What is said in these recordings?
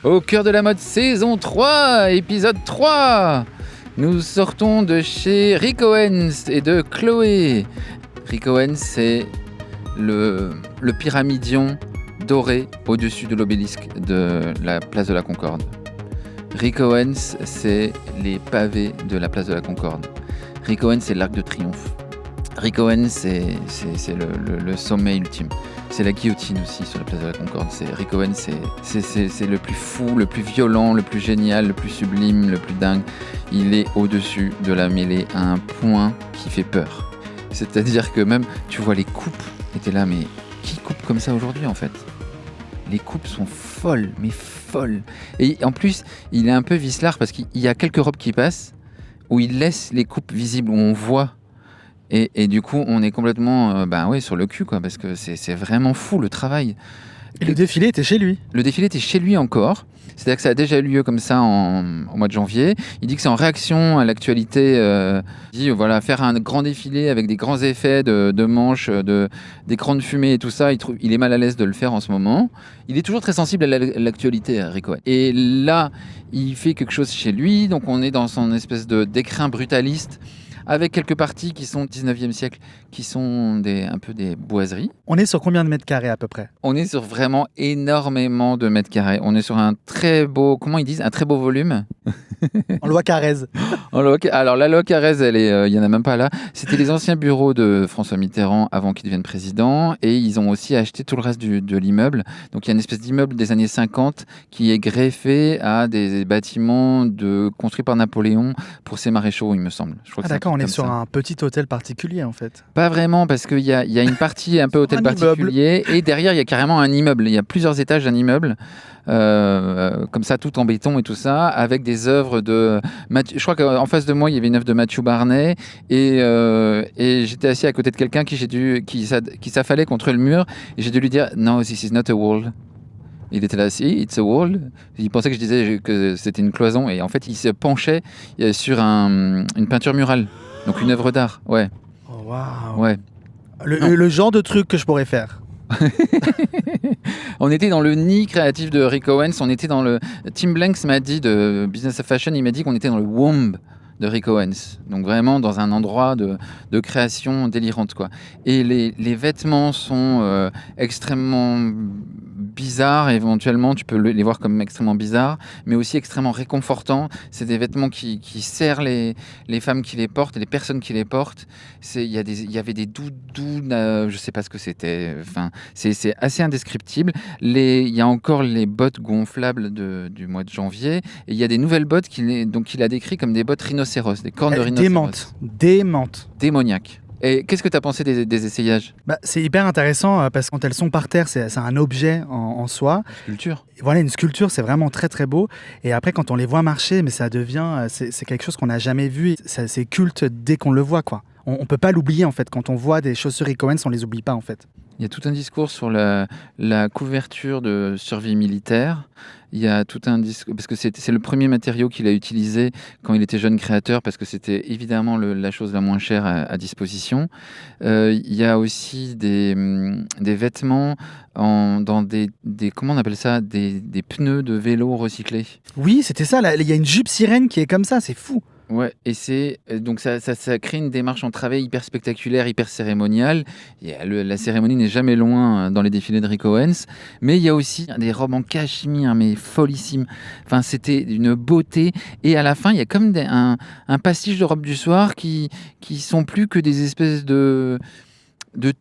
Au cœur de la mode saison 3, épisode 3. Nous sortons de chez Rick Owens et de Chloé. Rick Owens, c'est le pyramidion doré au-dessus de l'obélisque de la place de la Concorde. Rick Owens, c'est les pavés de la place de la Concorde. Rick Owens, c'est l'Arc de Triomphe. Rick Owens, c'est le sommet ultime. C'est la guillotine aussi sur la place de la Concorde. Rick Owens, c'est le plus fou, le plus violent, le plus génial, le plus sublime, le plus dingue. Il est au-dessus de la mêlée à un point qui fait peur. C'est-à-dire que même, tu vois les coupes, et t'es là, mais qui coupe comme ça aujourd'hui en fait ? Les coupes sont folles, mais folles. Et en plus, il est un peu vicelard parce qu'il y a quelques robes qui passent où il laisse les coupes visibles, où on voit. Et du coup, on est complètement sur le cul, quoi, parce que c'est vraiment fou le travail. Et le défilé était chez lui. Le défilé était chez lui encore. C'est-à-dire que ça a déjà eu lieu comme ça au mois de janvier. Il dit que c'est en réaction à l'actualité. Il dit faire un grand défilé avec des grands effets de manches, d'écrans de fumée et tout ça. Il est mal à l'aise de le faire en ce moment. Il est toujours très sensible à l'actualité, Rico. Et là, il fait quelque chose chez lui. Donc on est dans son espèce d'écrin brutaliste, avec quelques parties qui sont 19e siècle, qui sont un peu des boiseries. On est sur combien de mètres carrés à peu près ? On est sur vraiment énormément de mètres carrés. On est sur un très beau, comment ils disent, un très beau volume. En loi Carrez. Alors la loi Carrez, il n'y en a même pas là. C'était les anciens bureaux de François Mitterrand avant qu'il devienne président, et ils ont aussi acheté tout le reste de l'immeuble. Donc il y a une espèce d'immeuble des années 50 qui est greffé à des bâtiments construits par Napoléon pour ses maréchaux, il me semble. Je crois que d'accord, on est sur un petit hôtel particulier en fait. Pas vraiment, parce qu'il y a une partie un peu hôtel particulier, et derrière il y a carrément un immeuble. Il y a plusieurs étages d'un immeuble, comme ça, tout en béton et tout ça, avec des œuvres de... Je crois qu'en face de moi, il y avait une œuvre de Matthew Barney, et j'étais assis à côté de quelqu'un qui s'affalait contre le mur, et j'ai dû lui dire « No, this is not a wall ». Il était là, si, it's a wall. Il pensait que je disais que c'était une cloison, et en fait, il se penchait sur une peinture murale, donc une œuvre d'art, ouais. Oh, waouh. Ouais. Le genre de truc que je pourrais faire. On était dans le nid créatif de Rick Owens. On était dans le... Tim Blanks m'a dit, de Business of Fashion, il m'a dit qu'on était dans le womb de Rick Owens. Donc vraiment dans un endroit de création délirante, quoi. Et les vêtements sont extrêmement bizarres. Éventuellement, tu peux les voir comme extrêmement bizarres, mais aussi extrêmement réconfortants. C'est des vêtements qui serrent les femmes qui les portent et les personnes qui les portent. Il y avait des doudous, je sais pas ce que c'était. Enfin, c'est assez indescriptible. Il y a encore les bottes gonflables du mois de janvier, et il y a des nouvelles bottes qu'il a décrit comme des bottes rhinocéros, des cornes de rhinocéros. Démentes. Démoniaques. Et qu'est-ce que tu as pensé des essayages ? C'est hyper intéressant parce que quand elles sont par terre, c'est un objet en soi. Sculpture. Voilà, une sculpture, c'est vraiment très très beau. Et après, quand on les voit marcher, mais ça devient, c'est quelque chose qu'on n'a jamais vu. C'est culte dès qu'on le voit, quoi. On peut pas l'oublier en fait. Quand on voit des chaussures Rick Owens, on les oublie pas en fait. Il y a tout un discours sur la couverture de survie militaire. Il y a tout un discours, parce que c'est le premier matériau qu'il a utilisé quand il était jeune créateur, parce que c'était évidemment la chose la moins chère à disposition. Il y a aussi des vêtements dans des comment on appelle ça, des pneus de vélo recyclés. Oui, c'était ça. Il y a une jupe sirène qui est comme ça, c'est fou. Ouais, et donc ça crée une démarche en travail hyper spectaculaire, hyper cérémoniale. La cérémonie n'est jamais loin dans les défilés de Rick Owens, mais il y a aussi des robes en cachemire, mais follissimes. Enfin, c'était une beauté. Et à la fin, il y a comme un pastiche de robes du soir qui sont plus que des espèces de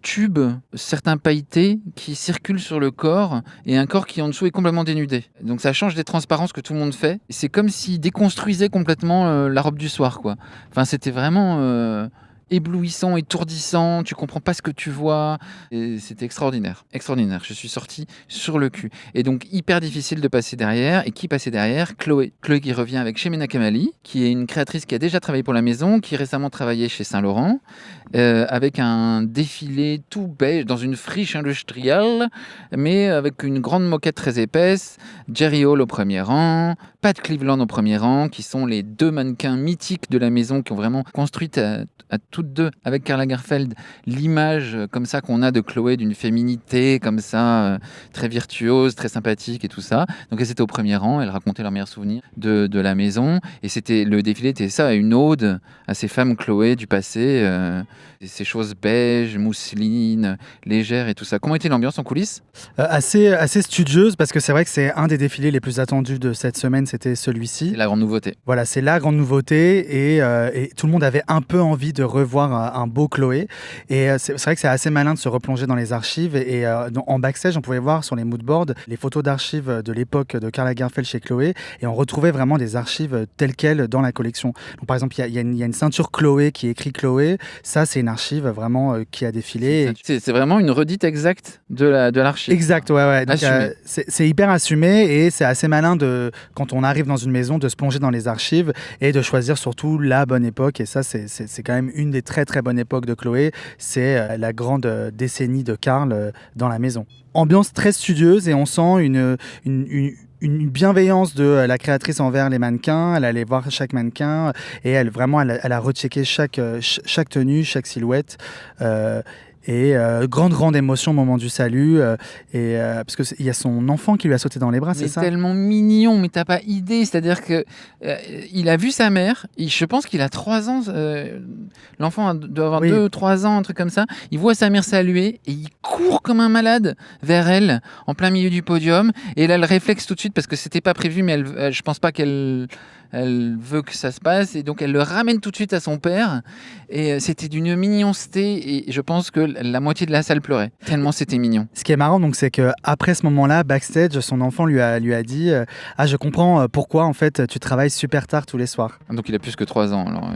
tubes, certains pailletés, qui circulent sur le corps, et un corps qui en dessous est complètement dénudé. Donc ça change des transparences que tout le monde fait. C'est comme s'il déconstruisait complètement la robe du soir, quoi. Enfin, c'était vraiment éblouissant, étourdissant, tu comprends pas ce que tu vois, et c'était extraordinaire. Je suis sorti sur le cul. Et donc hyper difficile de passer derrière. Et qui passait derrière ? Chloé qui revient avec Chemena Kamali, qui est une créatrice qui a déjà travaillé pour la maison, qui récemment travaillait chez Saint Laurent, avec un défilé tout beige dans une friche industrielle, mais avec une grande moquette très épaisse. Jerry Hall au premier rang, Pat Cleveland au premier rang, qui sont les deux mannequins mythiques de la maison, qui ont vraiment construit à tout toutes deux avec Karl Lagerfeld l'image comme ça qu'on a de Chloé, d'une féminité comme ça, très virtuose, très sympathique et tout ça. Donc elles étaient au premier rang, elles racontaient leurs meilleurs souvenirs de la maison. Et le défilé était ça, une ode à ces femmes Chloé du passé, ces choses beiges, mousseline, légères et tout ça. Comment était l'ambiance en coulisses ? Assez studieuse, parce que c'est vrai que c'est un des défilés les plus attendus de cette semaine, c'était celui-ci. C'est la grande nouveauté. Voilà, c'est la grande nouveauté et tout le monde avait un peu envie de revoir un beau Chloé. Et c'est vrai que c'est assez malin de se replonger dans les archives. Et en backstage, on pouvait voir sur les moodboards les photos d'archives de l'époque de Karl Lagerfeld chez Chloé. Et on retrouvait vraiment des archives telles quelles dans la collection. Donc, par exemple, il y a une ceinture Chloé qui est écrit Chloé. Ça, c'est une archive vraiment qui a défilé. C'est vraiment une redite exacte de l'archive. Exact, ouais. Donc, c'est hyper assumé et c'est assez malin quand on arrive dans une maison de se plonger dans les archives et de choisir surtout la bonne époque. Et ça, c'est quand même une des très très bonnes époques de Chloé. C'est la grande décennie de Karl dans la maison. Ambiance très studieuse et on sent une bienveillance de la créatrice envers les mannequins. Elle allait voir chaque mannequin et elle a rechecké chaque tenue, chaque silhouette. Et grande émotion au moment du salut, parce qu'il y a son enfant qui lui a sauté dans les bras, c'est ça ? C'est tellement mignon, mais t'as pas idée. C'est-à-dire que il a vu sa mère, je pense qu'il a 3 ans, l'enfant doit avoir 2-3 ans, un truc comme ça. Il voit sa mère saluer et il court comme un malade vers elle, en plein milieu du podium. Et là, elle réflexe tout de suite, parce que c'était pas prévu, mais je pense pas qu'elle veut que ça se passe, et donc elle le ramène tout de suite à son père, et c'était d'une mignonceté, et je pense que la moitié de la salle pleurait, tellement c'était mignon. Ce qui est marrant, donc, c'est qu'après ce moment-là, backstage, son enfant lui a dit je comprends pourquoi en fait tu travailles super tard tous les soirs. Donc il a plus que 3 ans. Alors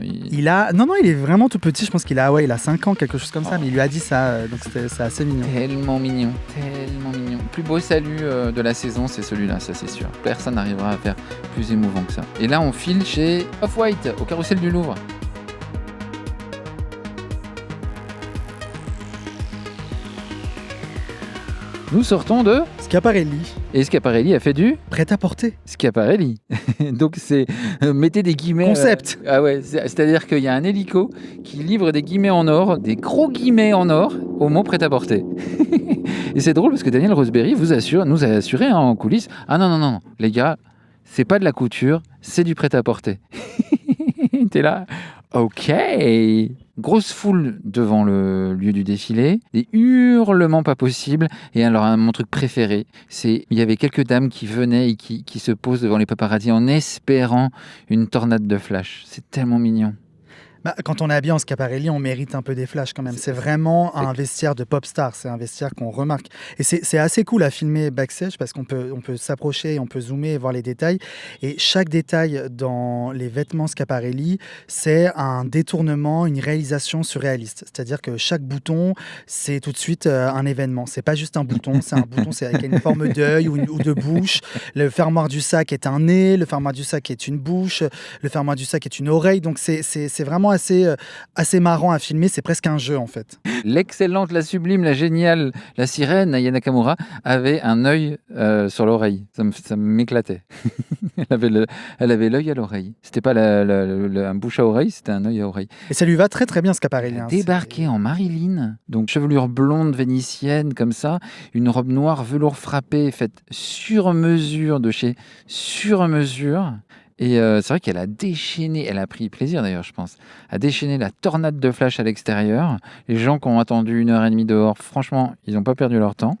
Non, il est vraiment tout petit, je pense qu'il a 5 ans, quelque chose comme ça, mais il lui a dit ça, donc c'est assez mignon. Tellement mignon. Le plus beau salut de la saison, c'est celui-là, ça c'est sûr. Personne n'arrivera à faire plus émouvant que ça. Et là, on file chez Off-White, au Carrousel du Louvre. Nous sortons de Schiaparelli. Et Schiaparelli a fait du prêt-à-porter. Schiaparelli. Donc c'est mettez des guillemets. Concept. C'est-à-dire qu'il y a un hélico qui livre des guillemets en or, des gros guillemets en or au mot prêt-à-porter. Et c'est drôle parce que Daniel Rosberry nous a assuré en coulisses. Ah non, les gars, c'est pas de la couture, c'est du prêt-à-porter. T'es là, ok. Grosse foule devant le lieu du défilé, des hurlements pas possibles. Et alors, mon truc préféré, il y avait quelques dames qui venaient et qui se posent devant les paparazzis en espérant une tornade de flash. C'est tellement mignon. Quand on est habillé en Schiaparelli, on mérite un peu des flashs quand même. C'est vraiment un vestiaire de pop star, c'est un vestiaire qu'on remarque. Et c'est assez cool à filmer backstage parce qu'on peut s'approcher, on peut zoomer et voir les détails. Et chaque détail dans les vêtements Schiaparelli, c'est un détournement, une réalisation surréaliste. C'est-à-dire que chaque bouton, c'est tout de suite un événement. C'est pas juste un bouton, c'est un bouton avec une forme d'œil ou de bouche. Le fermoir du sac est un nez, le fermoir du sac est une bouche, le fermoir du sac est une oreille. Donc c'est vraiment assez marrant à filmer, c'est presque un jeu en fait. L'excellente, la sublime, la géniale, la sirène Aya Nakamura avait un œil sur l'oreille. Ça m'éclatait. Elle avait l'œil à l'oreille. C'était pas un bouche à oreille, c'était un œil à oreille. Et ça lui va très très bien ce Schiaparelli. Débarqué en Marilyn, donc chevelure blonde vénitienne comme ça, une robe noire velours frappé faite sur mesure de chez Sur Mesure. Et c'est vrai qu'elle a déchaîné, elle a pris plaisir d'ailleurs je pense, à déchaîner la tornade de flash à l'extérieur. Les gens qui ont attendu 1h30 dehors, franchement, ils n'ont pas perdu leur temps.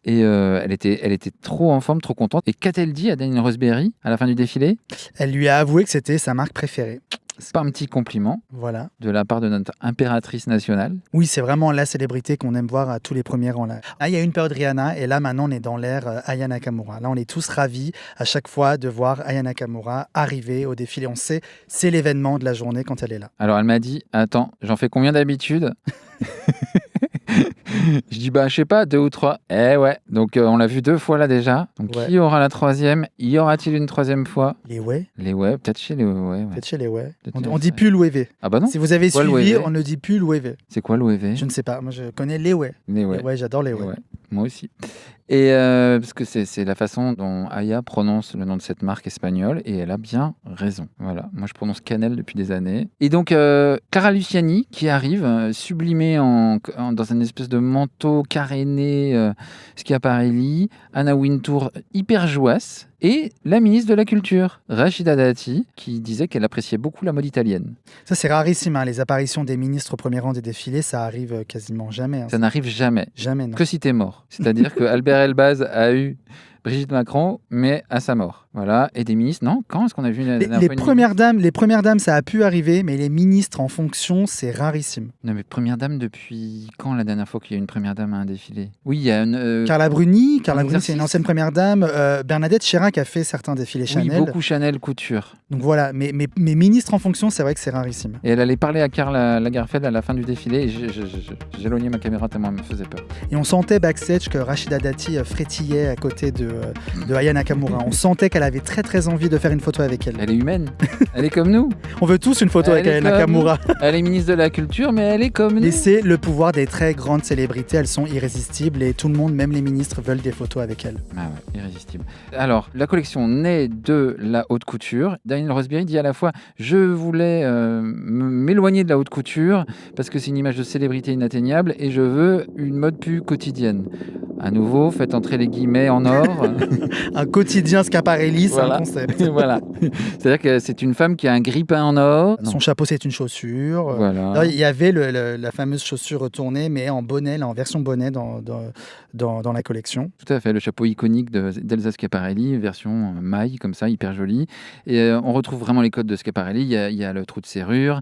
Et elle était trop en forme, trop contente. Et qu'a-t-elle dit à Daniel Rosberry à la fin du défilé ? Elle lui a avoué que c'était sa marque préférée. C'est pas un petit compliment voilà. De la part de notre impératrice nationale. Oui, c'est vraiment la célébrité qu'on aime voir à tous les premiers rangs. Là, il y a une période Rihanna et là maintenant on est dans l'ère Aya Nakamura. Là on est tous ravis à chaque fois de voir Aya Nakamura arriver au défilé. On sait, c'est l'événement de la journée quand elle est là. Alors elle m'a dit, attends, j'en fais combien d'habitude ? Je dis je sais pas, 2 ou 3. Eh ouais, donc on l'a vu 2 fois là déjà. Donc ouais. Qui aura la 3e ? Y aura-t-il une 3e fois ? Les ouais. Les ouais, peut-être chez les ouais. Peut-être chez les ouais. On dit plus l'OEV. Ah bah non. Si vous avez suivi, on ne dit plus l'OEV. C'est quoi l'OEV ? Je ne sais pas, moi je connais les ouais. Les ouais. Ouais, j'adore les ouais. Moi aussi. Et parce que c'est la façon dont Aya prononce le nom de cette marque espagnole, et elle a bien raison. Voilà, moi je prononce Canel depuis des années. Et donc Clara Luciani qui arrive sublimée dans une espèce de manteau caréné Schiaparelli, Anna Wintour hyper jouasse, et la ministre de la Culture, Rachida Dati, qui disait qu'elle appréciait beaucoup la mode italienne. Ça, c'est rarissime, hein. Les apparitions des ministres au premier rang des défilés, ça arrive quasiment jamais. Hein. Ça n'arrive jamais. Jamais, non. Que si t'es mort. C'est-à-dire que Albert Elbaz a eu Brigitte Macron, mais à sa mort. Voilà. Et des ministres, non? Quand est-ce qu'on a vu les premières dames, ça a pu arriver, mais les ministres en fonction, c'est rarissime. Non, mais première dame, depuis quand la dernière fois qu'il y a une première dame à un défilé? Oui, il y a une. Carla Bruni, c'est une ancienne première dame. Bernadette Chirac a fait certains défilés Chanel. Oui, beaucoup Chanel couture. Donc voilà, mais ministres en fonction, c'est vrai que c'est rarissime. Et elle allait parler à Karl Lagerfeld à la fin du défilé, et j'éloignais ma caméra tellement elle me faisait peur. Et on sentait backstage que Rachida Dati frétillait à côté de Aya Nakamura. On sentait qu'elle avait très très envie de faire une photo avec elle. Elle est humaine, elle est comme nous. On veut tous une photo avec Aya Nakamura. Elle est ministre de la Culture, mais elle est comme nous. Et c'est le pouvoir des très grandes célébrités, elles sont irrésistibles et tout le monde, même les ministres, veulent des photos avec elles. Ah ouais, irrésistible. Alors, la collection naît de la haute couture. Daniel Rosberry dit à la fois « Je voulais m'éloigner de la haute couture parce que c'est une image de célébrité inatteignable et je veux une mode plus quotidienne. » À nouveau, faites entrer les guillemets en or. Un quotidien Schiaparelli, c'est voilà. un concept. Voilà. C'est-à-dire que c'est une femme qui a un grille-pain en or. Son chapeau, c'est une chaussure. Voilà. Alors, il y avait la fameuse chaussure retournée, mais en bonnet, là, en version bonnet dans la collection. Tout à fait, le chapeau iconique d'Elsa Schiaparelli, version maille, comme ça, hyper jolie. Et on retrouve vraiment les codes de Schiaparelli. Il y a le trou de serrure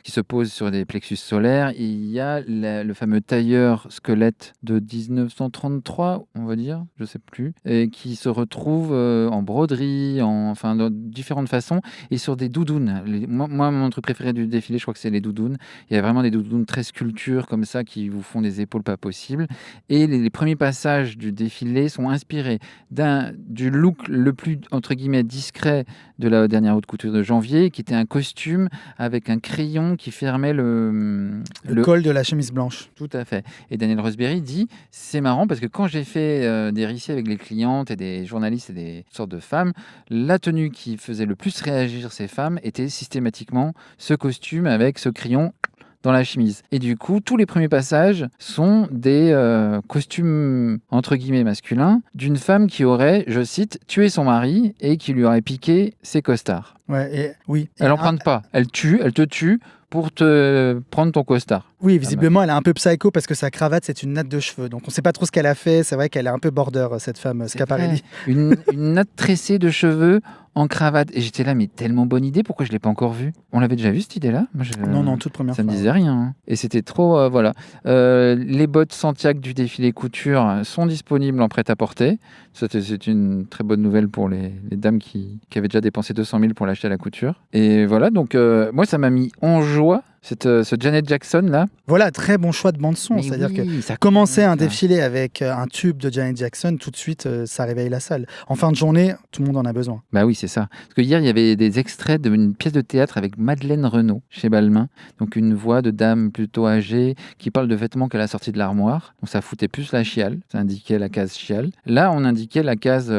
qui se pose sur des plexus solaires. Et il y a le fameux tailleur squelette de 1933, on va dire, je ne sais plus, et qui se retrouve en broderie, enfin, de différentes façons, et sur des doudounes. Moi, mon truc préféré du défilé, je crois que c'est les doudounes. Il y a vraiment des doudounes très sculptures, comme ça, qui vous font des épaules pas possibles. Et les premiers passages du défilé sont inspirés du look le plus, entre guillemets, discret de la dernière haute couture de janvier, qui était un costume avec un crayon qui fermait le col de la chemise blanche. Tout à fait. Et Daniel Rosberry dit, c'est marrant parce que quand j'ai fait des récits avec les clientes et des journalistes et des sortes de femmes, la tenue qui faisait le plus réagir ces femmes était systématiquement ce costume avec ce crayon dans la chemise. Et du coup, tous les premiers passages sont des costumes, entre guillemets, masculins, d'une femme qui aurait, je cite, tué son mari et qui lui aurait piqué ses costards. Ouais, oui. Elle n'emprunte pas. Elle te tue pour te prendre ton costard. Oui, visiblement, elle est un peu psycho parce que sa cravate, c'est une natte de cheveux. Donc, on ne sait pas trop ce qu'elle a fait. C'est vrai qu'elle est un peu border, cette femme Schiaparelli. Une natte tressée de cheveux en cravate. Et j'étais là, mais tellement bonne idée, pourquoi je ne l'ai pas encore vue? On l'avait déjà vu, cette idée-là? Moi, Non, toute première fois. Ça ne me disait rien. Hein. Et c'était trop... voilà. Les bottes Santiago du défilé couture sont disponibles en prêt-à-porter. C'est une très bonne nouvelle pour les dames qui avaient déjà dépensé 200 000 pour l'acheter à la couture. Et voilà, donc moi, ça m'a mis en joie. Ce Janet Jackson là. Voilà, très bon choix de bande-son. C'est-à-dire que ça commençait un défilé avec un tube de Janet Jackson, tout de suite, ça réveille la salle. En fin de journée, tout le monde en a besoin. Bah oui, c'est ça. Parce que hier, il y avait des extraits d'une pièce de théâtre avec Madeleine Renaud chez Balmain. Donc une voix de dame plutôt âgée qui parle de vêtements qu'elle a sortis de l'armoire. Donc ça foutait plus la chiale. Ça indiquait la case chiale. Là, on indiquait la case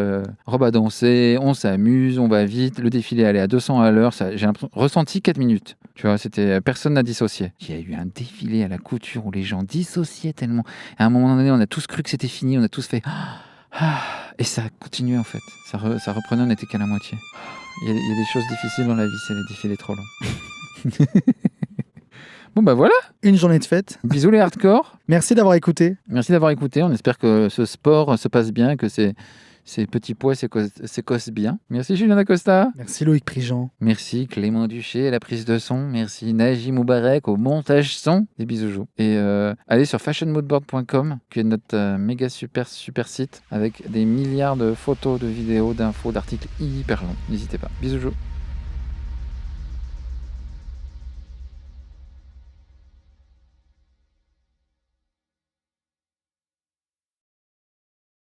robe à danser, on s'amuse, on va vite. Le défilé allait à 200 à l'heure. J'ai ressenti 4 minutes. Tu vois, personne n'a dissocié. Il y a eu un défilé à la couture où les gens dissociaient tellement. À un moment donné, on a tous cru que c'était fini, on a tous fait et ça a continué en fait. Ça reprenait, on n'était qu'à la moitié. Il y a des choses difficiles dans la vie, c'est les défilés trop longs. Bon bah voilà. Une journée de fête. Bisous les hardcore. Merci d'avoir écouté. Merci d'avoir écouté. On espère que ce sport se passe bien, que ces petits pois s'écossent bien. Merci Julien Acosta. Merci Loïc Prigent. Merci Clément Duché à la prise de son. Merci Najim Moubarek au montage son. Des bisous. Et allez sur fashionmoodboard.com qui est notre méga super site avec des milliards de photos, de vidéos, d'infos, d'articles hyper longs. N'hésitez pas. Bisous.